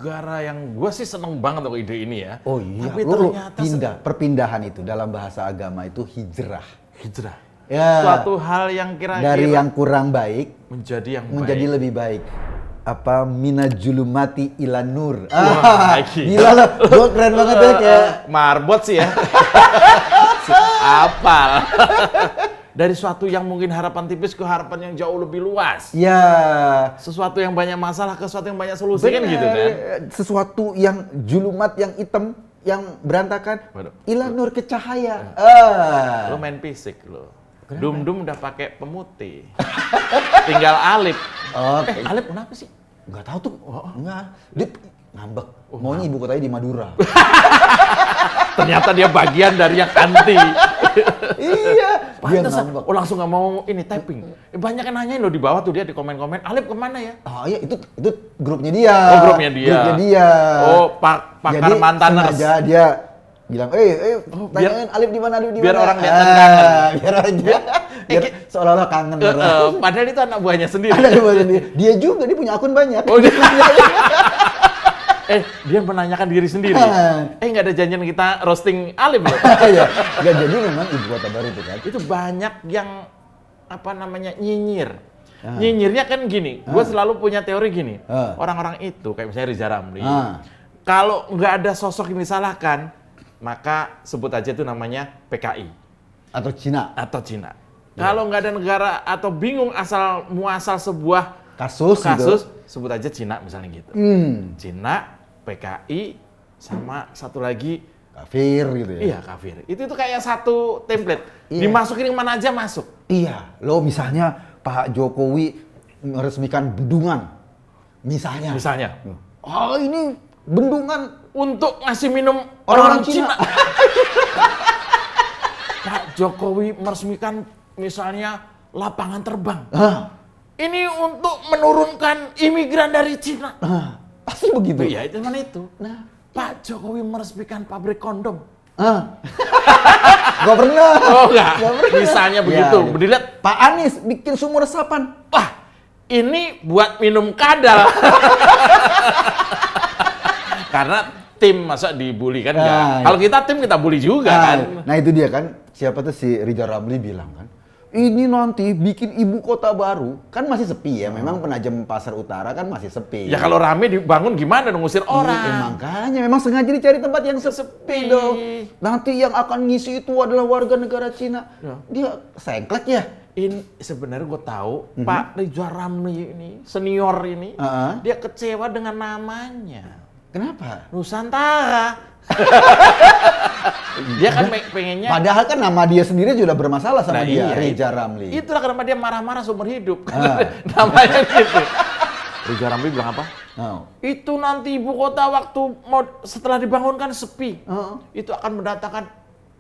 negara yang gue sih seneng banget loh ide ini ya. Oh iya, Tapi lu ternyata perpindahan itu dalam bahasa agama itu hijrah. hijrah. Ya, Suatu hal yang kira-kira dari yang kurang baik menjadi yang menjadi baik. lebih baik. Apa minajulumati ilan nur. Wah, Gila loh, gue keren banget ya kayak marbot sih ya. Apal. Dari suatu yang mungkin harapan tipis ke harapan yang jauh lebih luas. ya Sesuatu yang banyak masalah ke sesuatu yang banyak solusi kan gitu kan. sesuatu yang julumat, yang hitam, yang berantakan, Waduh. ilan nur ke cahaya. Lo main fisik lo. Dum-dum udah pakai pemutih. Tinggal Alip. Oke. Alip kenapa sih? Nggak tahu tuh. Enggak. Dia ngambek. Maunya ibu kotanya di Madura. Ternyata dia bagian dari yang anti. Iya. Dia Pantesan, ngambek. oh langsung nggak mau ini typing. Banyak yang nanyain loh di bawah tuh dia di komen-komen. Alip kemana ya? Oh iya, itu grupnya dia. Oh, grupnya dia. Grupnya dia. Oh, pakar Jadi mantaners. sengaja dia bilang, tanyain Alif di mana, Alif di mana. biar orang lihat kangen. Biar aja. Biar seolah-olah kangen. Padahal itu anak buahnya sendiri. Ada buatan dia juga, dia punya akun banyak. Oh, dia menanyakan diri sendiri. Nggak ada janjian kita roasting Alif loh. Iya. Nggak, jadi memang ibu kota baru itu kan. Itu banyak yang apa namanya nyinyir. Nyinyirnya kan gini, gue selalu punya teori gini. Orang-orang itu kayak misalnya Riza Ramli. Kalau nggak ada sosok yang disalahkan, maka sebut aja itu namanya PKI Atau Cina. Kalau nggak ada negara atau bingung asal muasal sebuah Kasus gitu. sebut aja Cina misalnya gitu. Cina, PKI, sama satu lagi Kafir gitu ya. iya kafir. Itu kayak satu template. Iya. Dimasukin mana aja masuk. Iya, lo misalnya Pak Jokowi meresmikan bendungan. Misalnya. Oh, ini bendungan Untuk ngasih minum orang-orang orang Cina. Pak Jokowi meresmikan misalnya lapangan terbang. Ini untuk menurunkan imigran dari Cina. Pasti begitu. Iya, itu mana itu. Nah, Pak Jokowi meresmikan pabrik kondom. Gak pernah. Oh enggak, misalnya begitu. Ya, Dilihat, Pak Anies bikin sumur resapan. wah ini buat minum kadal. Karena tim masa dibully kan enggak. Nah, Kalau kita tim kita bully juga kan. Nah itu dia kan, siapa tuh si Riza Ramli bilang kan, ini nanti bikin ibu kota baru, kan masih sepi ya, memang Penajam Pasar Utara kan masih sepi. Ya kalau rame dibangun gimana dong ngusir orang. Makanya memang sengaja dicari tempat yang sepi dong. Nanti yang akan ngisi itu adalah warga negara Cina. Dia sengklek ya. Ini sebenarnya gue tahu Pak Riza Ramli ini senior ini dia kecewa dengan namanya. Kenapa? Nusantara. Dia kan pengennya. Padahal kan nama dia sendiri sudah bermasalah sama dia, Iya, Riza Ramli. Itulah kenapa dia marah-marah seumur hidup. Namanya gitu. Riza Ramli bilang apa? Itu nanti ibu kota waktu setelah dibangunkan sepi. Itu akan mendatangkan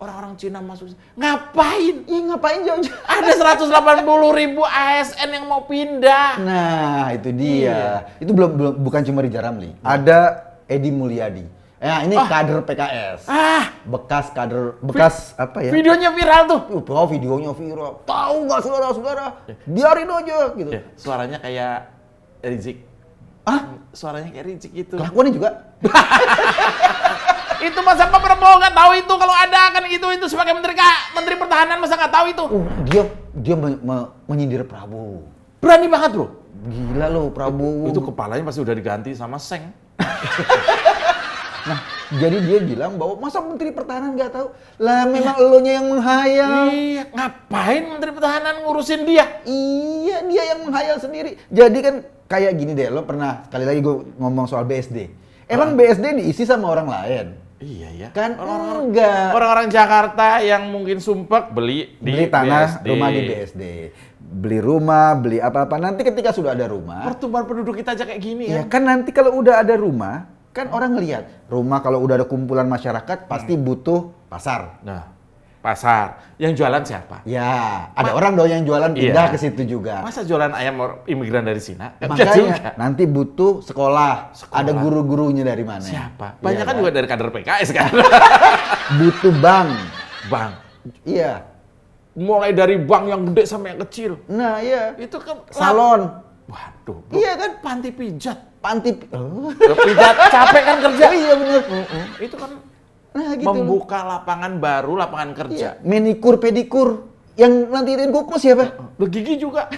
orang-orang Cina masuk. Ngapain? Ih, ngapain jauh-jauh? Ada 180.000 ASN yang mau pindah. Nah, itu dia. Itu bukan cuma Riza Ramli. Ada Edi Mulyadi. Nah, ini kader PKS. Bekas kader, apa ya? Videonya viral tuh. Oh, videonya viral. Tahu nggak saudara-saudara? Biarin aja gitu. Suaranya kayak Rizik. Suaranya kayak Rizik itu. Kelakuannya juga. Itu masa Pak Prabowo nggak tahu itu kalau ada kan itu sebagai Menteri Pertahanan masa nggak tahu itu? Dia menyindir Prabowo. Berani banget bro. Gila lo Prabowo. Itu kepalanya pasti udah diganti sama Seng. Nah, jadi dia bilang bahwa masa Menteri Pertahanan nggak tahu? Lah memang elonya yang menghayal. Iya, ngapain Menteri Pertahanan ngurusin dia? Iya, dia yang menghayal sendiri. Jadi kan kayak gini deh, lo pernah sekali lagi gue ngomong soal BSD. Emang BSD diisi sama orang lain? Iya ya. Kan enggak. Orang-orang Jakarta yang mungkin sumpek beli tanah, BSD. rumah di BSD. Beli rumah, beli apa-apa. Nanti ketika sudah ada rumah. Pertumbuhan penduduk kita aja kayak gini ya. Kan nanti kalau udah ada rumah, kan orang ngelihat. Rumah kalau udah ada kumpulan masyarakat pasti butuh pasar. Nah, pasar. Yang jualan siapa? Ya, ada orang dong yang jualan pindah ke situ juga. Masa jualan ayam imigran dari Cina? Makanya nanti butuh sekolah. Ada guru-gurunya dari mana? Siapa? Banyak kan juga dari kader PKS kan? Butuh bank. Iya. Mulai dari bank yang gede sampai yang kecil. Nah iya. Itu kan salon. Waduh, bro. Iya kan? Panti pijat. Pijat capek kan kerja. Oh, iya bener. Itu kan Gitu membuka lapangan baru, lapangan kerja. Iya. Manikur, pedikur. Yang nanti kuku siapa? Lu gigi juga.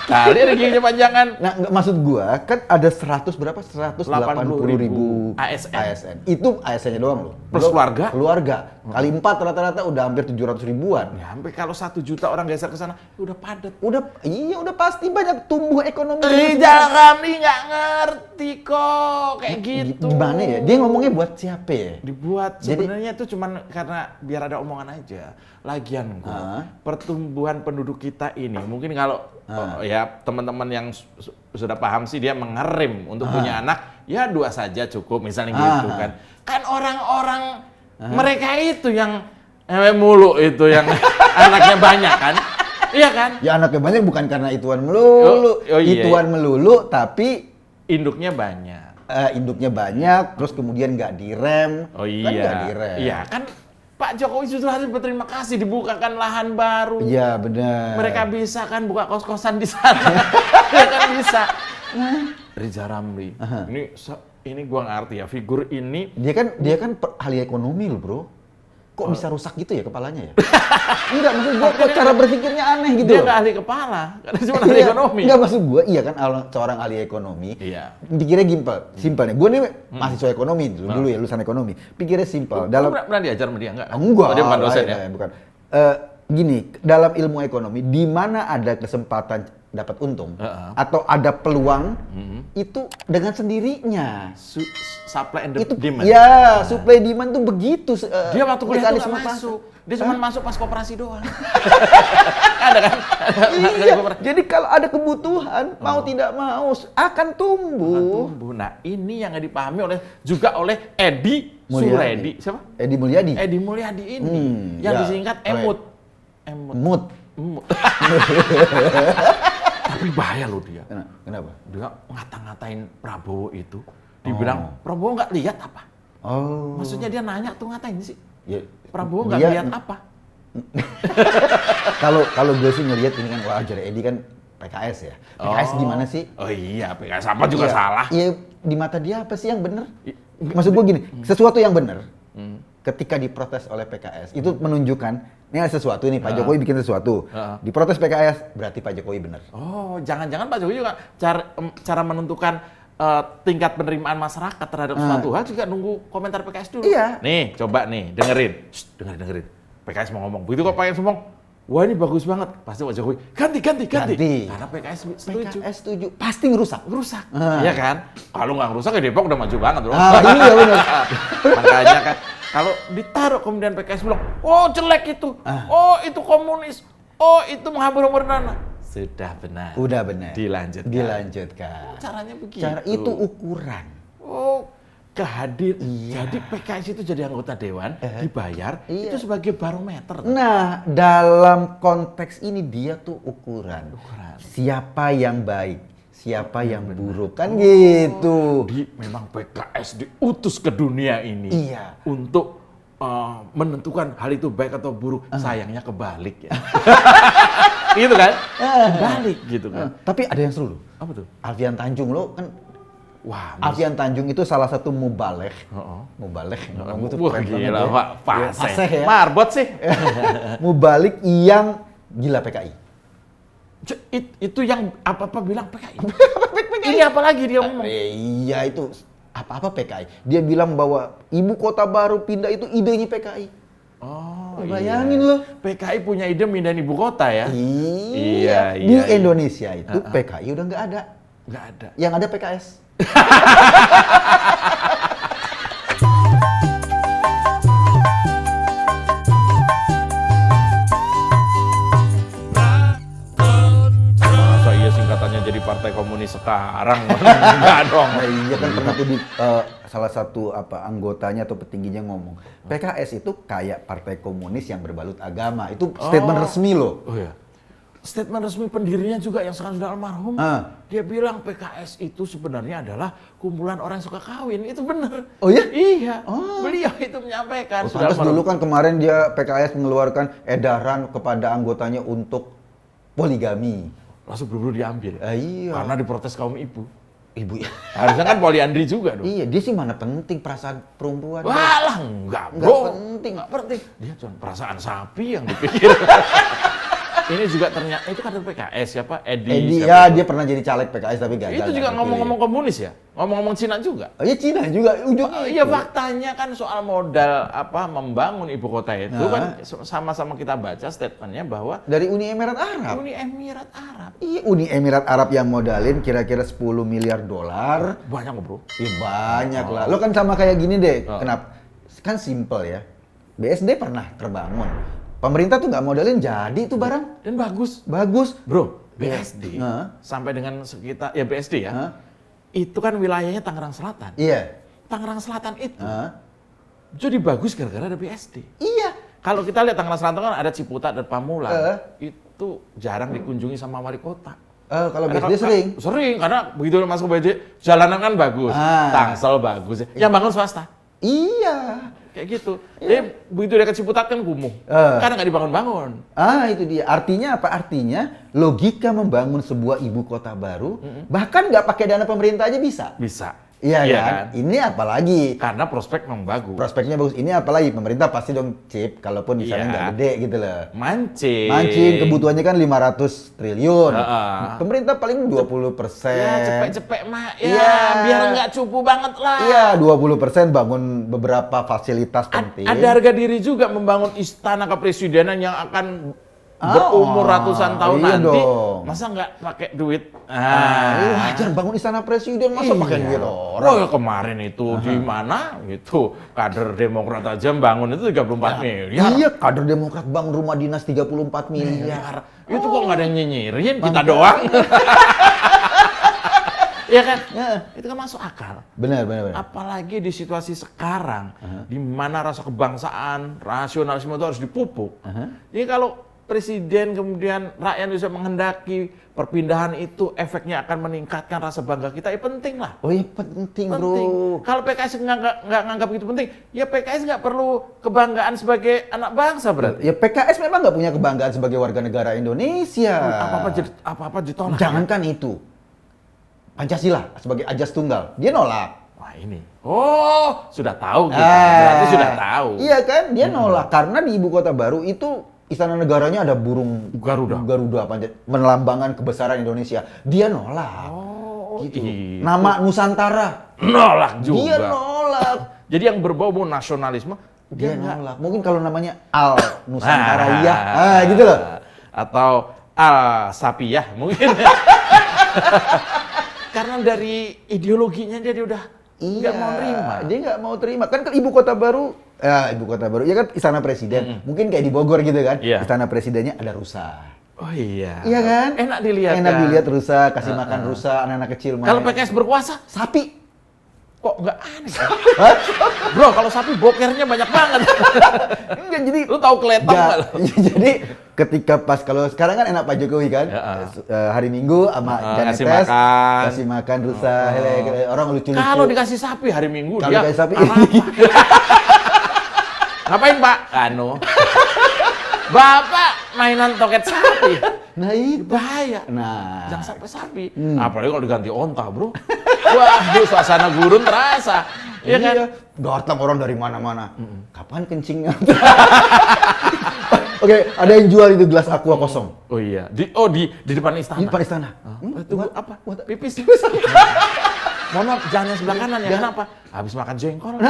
Kali ada giginya panjangan. Nah, maksud gua kan ada 100 berapa? 180.000 ASN. Itu ASN-nya doang loh. Plus keluarga? Keluarga. Kali 4 rata-rata udah hampir 700 ribuan. Ya, sampai kalau 1 juta orang geser ke sana, udah padat. Udah pasti banyak tumbuh ekonomi. Rizal Ramli nggak ngerti kok kayak gitu. Gimana ya? Dia ngomongnya buat siapa ya? Dibuat sebenarnya itu cuman karena biar ada omongan aja. Lagian pertumbuhan penduduk kita ini mungkin kalau ya teman-teman yang sudah paham sih dia mengerem untuk punya anak ya 2 saja cukup misalnya gitu kan. Kan orang-orang mereka itu yang mulu itu yang anaknya banyak kan. Iya kan? Ya anaknya banyak bukan karena ituan melulu. Iya. Ituan melulu tapi induknya banyak. Induknya banyak terus kemudian nggak direm. Oh iya. Kan nggak direm. Iya kan Pak Jokowi justru harus berterima kasih dibukakan lahan baru. Iya benar. Mereka bisa kan buka kos-kosan di sana. Ya kan bisa. Rizal Ramli. Ini gua ngerti ya, figur ini Dia kan ahli ekonomi loh, Bro. Kok bisa rusak gitu ya kepalanya ya? Enggak, maksud gua kok cara berpikirnya aneh gitu. dia nggak ahli kepala, karena cuma ahli ekonomi. Enggak, maksud gua iya kan seorang ahli ekonomi. Iya. Pikirnya simpel nih. Gua nih mahasiswa ekonomi dulu ya, lulusan ekonomi. Pikirnya simpel. Pernah diajar sama dia enggak? Enggak. Dia bukan dosen ya? Bukan. Gini, dalam ilmu ekonomi di mana ada kesempatan dapat untung atau ada peluang itu dengan sendirinya Supply and itu demand. ya supply demand tuh begitu dia waktu kuliah tuh nggak masuk, dia cuma masuk pas koperasi doang. Ada kan? Iya. Jadi kalau ada kebutuhan mau tidak mau akan tumbuh. Nah ini yang nggak dipahami juga oleh Edi Suredi. Siapa? Edi Mulyadi. Edi Mulyadi ini yang disingkat Emut. Tapi bahaya loh dia. Kenapa? Dia ngata-ngatain Prabowo itu. Dibilang Prabowo nggak lihat apa? Maksudnya dia nanya tuh ngatain sih. Ya, Prabowo nggak lihat apa? Kalau gue sih ngelihat ini kan wajar Edi kan PKS ya. PKS gimana sih? Oh iya, PKS apa juga salah. Iya, di mata dia apa sih yang benar? Maksud gue gini, sesuatu yang benar ketika diprotes oleh PKS itu menunjukkan ini ada sesuatu nih Pak Jokowi bikin sesuatu. Diprotes PKS berarti Pak Jokowi benar. Oh, jangan-jangan Pak Jokowi juga cara menentukan tingkat penerimaan masyarakat terhadap suatu hal juga nunggu komentar PKS dulu. Iya. Nih, coba nih, dengerin. Dengerin. PKS mau ngomong. Begitu kok PKS ngomong, wah ini bagus banget. Pasti Pak Jokowi, ganti. Karena PKS setuju. PKS setuju. Pasti ngerusak. Iya kan? Kalau nggak ngerusak ya Depok udah maju banget loh. Iya benar. Makanya kan, kalau ditaruh kemudian PKS bilang, oh jelek itu. Oh itu komunis. Oh itu menghamburkan dana. Sudah benar. Udah benar. Dilanjutkan. Caranya begitu. Cara itu ukuran. Oh, Jadi PKS itu jadi anggota dewan, dibayar, itu sebagai barometer. Nah, dalam konteks ini dia tuh ukuran. Siapa yang baik, siapa yang buruk, kan gitu. Memang PKS diutus ke dunia ini untuk menentukan hal itu baik atau buruk. Sayangnya kebalik ya. Gitu kan? Kebalik gitu kan. Tapi ada yang seru loh. Apa tuh? Alfian Tanjung lo kan. Wah, Alfian Tanjung itu salah satu mubalek. Ngomong tuh gila, Pak. Fasih ya. Marbot sih. Mubalik yang gila PKI. Itu yang apa-apa bilang PKI. Ini apa lagi dia ngomong? Iya itu apa-apa PKI. Dia bilang bahwa ibu kota baru pindah itu idenya PKI. Oh, bayangin loh. PKI punya ide pindahin ibu kota ya? Iya. Di Indonesia itu PKI udah nggak ada. Nggak ada. Yang ada PKS. Masa iya singkatannya jadi Partai Komunis sekarang? Enggak dong. Iya kan pernah tuh di salah satu anggotanya atau petingginya ngomong, PKS itu kayak Partai Komunis yang berbalut agama. Itu statement resmi loh. Oh iya. Statement resmi pendirinya juga yang sekarang sudah almarhum. Dia bilang PKS itu sebenarnya adalah kumpulan orang yang suka kawin. Itu benar. Oh ya? Iya. Beliau itu menyampaikan. Pantas dulu kan kemarin dia PKS mengeluarkan edaran kepada anggotanya untuk poligami. langsung buru-buru diambil. Iya. Karena diprotes kaum ibu. Ibu ya. Harusnya kan poliandri juga dong. Iya, dia sih mana penting perasaan perempuan. Walah, enggak Nggak bro. penting. Nggak penting. Dia cuma perasaan sapi yang dipikir. Ini juga ternyata, itu kader PKS siapa? Edi, siapa ya dia pernah jadi caleg PKS tapi gagal. itu juga ngomong-ngomong komunis ya? Ngomong-ngomong Cina juga? Oh iya Cina juga, ujungnya Iya itu. faktanya kan soal modal membangun ibu kota itu kan sama-sama kita baca statementnya bahwa Dari Uni Emirat Arab. Uni Emirat Arab. Iya, Uni Emirat Arab yang modalin kira-kira 10 miliar dolar. Banyak bro. Iya banyak lah. Lo kan sama kayak gini deh. Kenapa? Kan simple ya. BSD pernah terbangun. Pemerintah tuh nggak modalin jadi itu barang. Dan bagus. Bagus. Bro, BSD Nah. sampai dengan sekitar, ya BSD ya, itu kan wilayahnya Tangerang Selatan. Iya. Tangerang Selatan itu jadi bagus gara-gara ada BSD. Iya. Kalau kita lihat Tangerang Selatan kan ada Ciputat dan Pamulang, itu jarang dikunjungi sama wali kota. Kalau Karena BSD sering. Sering, karena begitu masuk ke BSD, jalanan kan bagus, Tangsel bagus, yang bangun swasta. Iya. Kayak gitu. Jadi begitu dekat Ciputat kan kumuh, karena nggak dibangun-bangun. Itu dia. Artinya apa? Artinya logika membangun sebuah ibu kota baru, bahkan nggak pakai dana pemerintah aja bisa. Bisa. Iya kan? Ini apalagi Karena prospek memang bagus. prospeknya bagus. Ini apalagi pemerintah pasti dong chip, kalaupun misalnya nggak gede gitu loh. Mancing, kebutuhannya kan 500 triliun. Pemerintah paling 20%. Ya cepet-cepet mah, Iya. biar nggak cupu banget lah. Iya, 20% bangun beberapa fasilitas penting. Ada harga diri juga membangun istana kepresidenan yang akan berumur ratusan tahun iya nanti. dong. Masa nggak pakai duit? Wajar bangun istana presiden, masa pakai duit orang? Oh, kemarin itu di mana gitu kader Demokrat aja bangun itu 34 miliar. Iya, kader Demokrat bangun rumah dinas 34 miliar. Itu kok nggak ada yang nyinyirin, kita doang. Iya kan? Itu kan masuk akal. Benar. Apalagi di situasi sekarang, di mana rasa kebangsaan, rasionalisme itu harus dipupuk. Jadi kalau presiden kemudian rakyat bisa menghendaki perpindahan itu, efeknya akan meningkatkan rasa bangga kita, ya penting lah. Oh iya penting bro. Kalau PKS nggak nganggap itu penting, ya PKS nggak perlu kebanggaan sebagai anak bangsa berarti. Ya PKS memang nggak punya kebanggaan sebagai warga negara Indonesia. Apa-apa ditolak. Jangankan itu. Pancasila sebagai ajas tunggal, dia nolak. Wah ini. Oh, sudah tahu gitu. Berarti sudah tahu. Iya kan? Dia nolak karena di ibu kota baru itu istana negaranya ada burung Garuda melambangkan kebesaran Indonesia. Dia nolak. Oh, gitu. iya. Nama Nusantara Nolak juga. dia nolak. Jadi yang berbau nasionalisme Dia nolak. Mungkin kalau namanya Al Nusantara gitu loh. Atau Al Sapiyah mungkin. Karena dari ideologinya dia udah nggak mau terima. Dia nggak mau terima. Kan ke ibu kota baru, ya kan istana presiden. Mungkin kayak di Bogor gitu kan. Istana presidennya ada rusa. Oh iya. Iya kan? Enak dilihat. Enak kan? dilihat rusa, kasih makan rusa, anak-anak kecil main. Kalau PKS berkuasa, sapi. Kok nggak aneh? Bro, kalau sapi bokernya banyak banget. Enggak, jadi lu tahu keletang nggak? Jadi ketika pas kalau sekarang kan enak Pak Jokowi kan, hari Minggu sama Janetes kasih makan rusa, orang lucu-lucu. Kalau dikasih sapi hari Minggu kalau dia dikasih sapi, ngapain Pak? Bapak mainan toket sapi. Nah itu bahaya. Nah, jangan sampai sapi. Apalagi kalau diganti onta, bro. Wah, suasana gurun terasa. Iya kan? Datang orang dari mana-mana. Kapan kencingnya? Oke, ada yang jual itu gelas aqua kosong. Oh iya. Di depan istana. Di depan istana. Tunggu apa? Pipis. Mohon maaf, jangan yang sebelah kanan ya. Kenapa? Habis makan jengkol.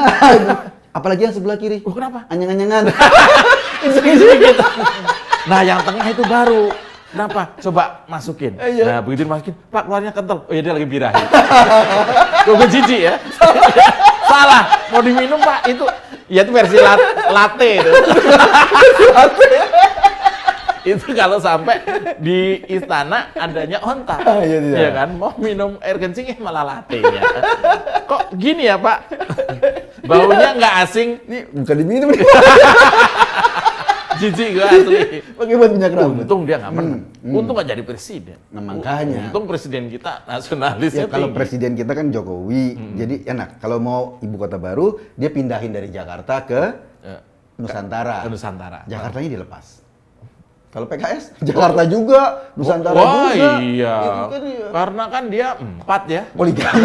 Apalagi yang sebelah kiri. Oh, kenapa? Anyang-anyangan. Gitu. Nah, yang tengah itu baru. Kenapa? Coba masukin. Nah, begitu dimasukin, Pak keluarnya kental. Oh iya, dia lagi birahi. Gue jijik ya. Salah. Mau diminum Pak, itu. Ya itu versi latte itu. Itu kalau sampai di istana adanya onta. Iya kan? Mau minum air kencing malah latte-nya. Kok gini ya Pak? Baunya nggak asing. Ini bukan diminum nih. Jijik gue asli. Pakai buat minyak rambut. Untung dia nggak menang. Untung nggak jadi presiden. Nah, makanya. Untung presiden kita nasionalis. Ya kalau presiden kita kan Jokowi. Jadi enak. Kalau mau ibu kota baru, dia pindahin dari Jakarta ke Nusantara. Ke Nusantara. Jakartanya dilepas. Kalau PKS, Jakarta juga, Nusantara wah, juga. Iya. Itu kan iya. Karena kan dia 4 ya. Poligami.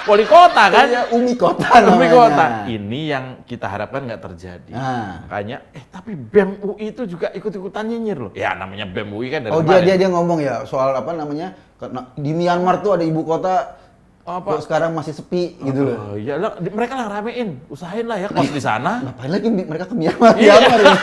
Wali kota kan? Iya, Umi Kota Umi namanya. kota. Ini yang kita harapkan nggak terjadi. Ah. Makanya, tapi BEM UI itu juga ikut-ikutan nyinyir loh. Ya namanya BEM UI kan dari Oh kemarin. dia ngomong ya soal apa namanya, karena di Myanmar tuh ada ibu kota, kok sekarang masih sepi gitu loh. Oh iya, mereka lah ramein. Usahain lah ya kos di sana. Ngapain lagi mereka ke Myanmar? Iya. Myanmar ya?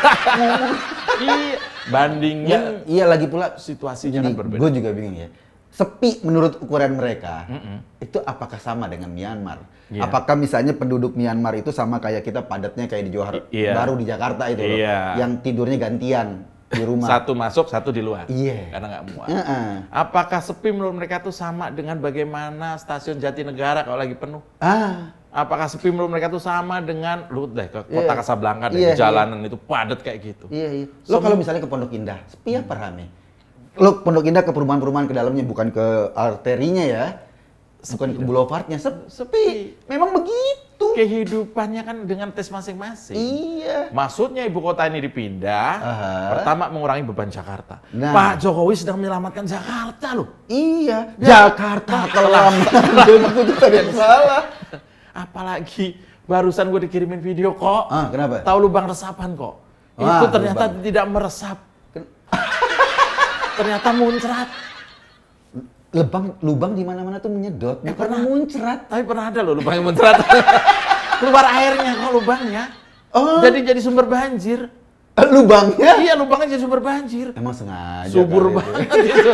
Iya, bandingin Iya lagi pula situasinya kan berbeda. gue juga bingung ya. Sepi menurut ukuran mereka, itu apakah sama dengan Myanmar? Iya. Apakah misalnya penduduk Myanmar itu sama kayak kita padatnya kayak di Johor Iya. Baru di Jakarta itu loh, Iya. yang tidurnya gantian di rumah. Satu masuk, satu di luar. Iya. Karena nggak muat. Heeh. Apakah sepi menurut mereka tuh sama dengan bagaimana stasiun Jatinegara kalau lagi penuh? Apakah sepi menurut mereka tuh sama dengan lu deh ke kota Kasablanka deh, jalanan itu padat kayak gitu? Iya. Lo kalau misalnya ke Pondok Indah, sepi apa rame? Lo Pondok Indah ke perumahan-perumahan ke dalamnya, bukan ke arterinya ya, bukan ke boulevardnya, sepi. Memang begitu. Kehidupannya kan dengan tes masing-masing. Iya. Maksudnya ibu kota ini dipindah, pertama mengurangi beban Jakarta. Nah. Pak Jokowi sedang menyelamatkan Jakarta loh. Iya. Jakarta kelam. Itu tadi yang salah. Apalagi barusan gue dikirimin video kok. Kenapa? Tahu lubang resapan kok. Itu ternyata tidak meresap. Ternyata muncrat. Lubang di mana-mana tuh menyedot, bukan pernah. muncrat. Tapi pernah ada loh lubang yang muncrat. Keluar airnya kok lubangnya. Jadi sumber banjir. Lubangnya? Iya, lubangnya jadi sumber banjir. Emang sengaja. Subur kali banget itu.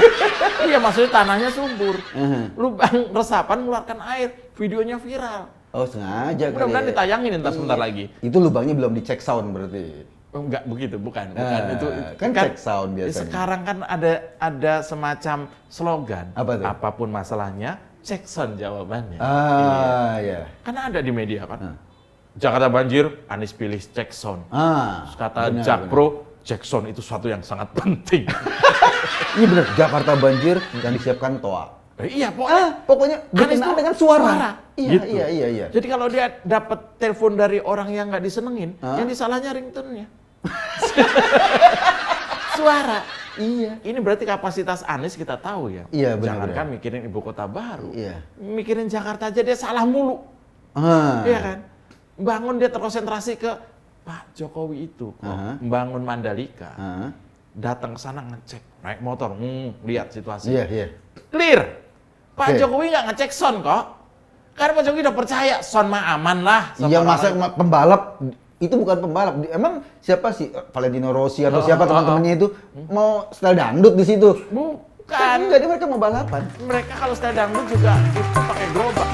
Iya, maksudnya tanahnya subur. Lubang resapan mengeluarkan air. Videonya viral. Oh, sengaja. Mudah-mudahan ditayangin ntar sebentar lagi. Itu lubangnya belum dicek sound berarti. Enggak begitu, bukan. Itu kan cek sound biasanya. Sekarang kan ada semacam slogan. Apa tuh? Apapun masalahnya, cek sound jawabannya. Iya. Karena ada di media kan. Jakarta banjir, Anies pilih cek sound. Terus kata Jakpro, cek sound itu suatu yang sangat penting. Iya benar, Jakarta banjir yang disiapkan TOA. Iya, Pokoknya Anies berkenaan tuh dengan suara. Gitu. Iya. Jadi kalau dia dapat telepon dari orang yang nggak disenengin, yang disalahnya ringtone-nya. Suara. Iya. Ini berarti kapasitas Anies kita tahu ya. Iya, benar. Jangankan mikirin ibu kota baru. Iya. Mikirin Jakarta aja dia salah mulu. Iya kan? Bangun dia terkonsentrasi ke Pak Jokowi itu kok membangun Mandalika. Datang ke sana ngecek, naik motor, lihat situasi. Iya. Clear. Pak Jokowi nggak ngecek sound kok. Karena Pak Jokowi udah percaya sound mah aman lah. Yang masa pembalap itu bukan pembalap. Emang siapa sih Valentino Rossi atau siapa teman-temannya itu mau style dangdut di situ? Bukan. Enggak, mereka mau balapan. Mereka kalau style dangdut juga itu pakai gerobak.